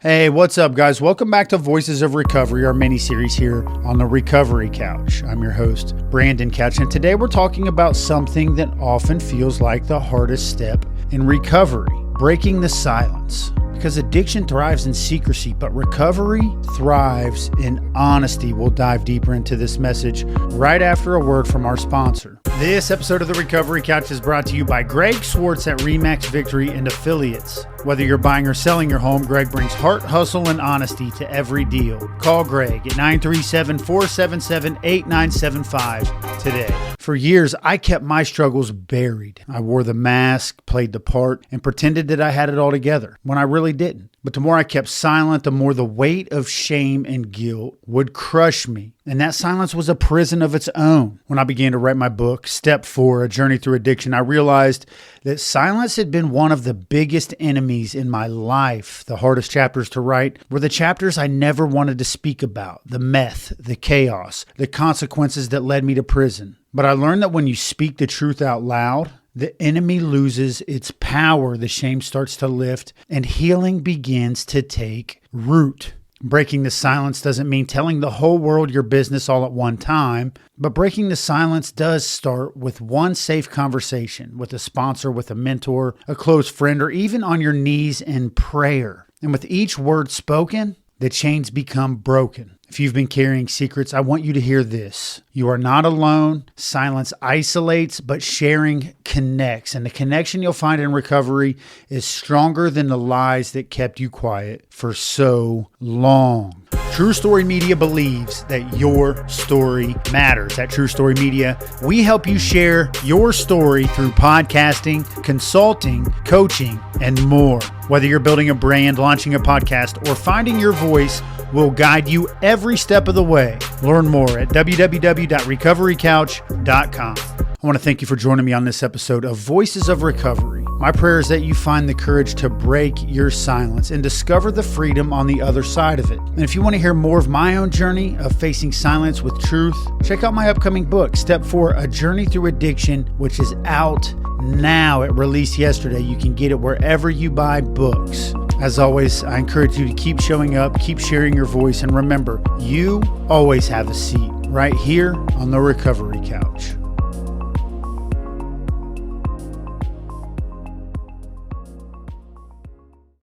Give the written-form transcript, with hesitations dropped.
Hey, what's up, guys? Welcome back to Voices of Recovery, our mini-series here on the Recovery Couch. I'm your host, Brandon Couch, and today we're talking about something that often feels like the hardest step in recovery, breaking the silence. Because addiction thrives in secrecy, but recovery thrives in honesty. We'll dive deeper into this message right after a word from our sponsor. This episode of the Recovery Couch is brought to you by Greg Swartz at RE/MAX Victory and Affiliates. Whether you're buying or selling your home, Greg brings heart, hustle, and honesty to every deal. Call Greg at 937-477-8975 today. For years, I kept my struggles buried. I wore the mask, played the part, and pretended that I had it all together when I really didn't. But the more I kept silent, the more the weight of shame and guilt would crush me. And that silence was a prison of its own. When I began to write my book, Step 4, A Journey Through Addiction, I realized that silence had been one of the biggest enemies in my life. The hardest chapters to write were the chapters I never wanted to speak about, the meth, the chaos, the consequences that led me to prison. But I learned that when you speak the truth out loud, the enemy loses its power, the shame starts to lift, and healing begins to take root. Breaking the silence doesn't mean telling the whole world your business all at one time, but breaking the silence does start with one safe conversation with a sponsor, with a mentor, a close friend, or even on your knees in prayer. And with each word spoken, the chains become broken. If you've been carrying secrets, I want you to hear this. You are not alone. Silence isolates, but sharing connects. And the connection you'll find in recovery is stronger than the lies that kept you quiet for so long. True Story Media believes that your story matters. At True Story Media, we help you share your story through podcasting, consulting, coaching, and more. Whether you're building a brand, launching a podcast, or finding your voice, we'll guide you every step of the way. Learn more at www.recoverycouch.com. I want to thank you for joining me on this episode of Voices of Recovery. My prayer is that you find the courage to break your silence and discover the freedom on the other side of it. And if you want to hear more of my own journey of facing silence with truth, check out my upcoming book, Step 4, A Journey Through Addiction, which is out now. It released yesterday. You can get it wherever you buy books. As always, I encourage you to keep showing up, keep sharing your voice, and remember, you always have a seat right here on the Recovery Couch.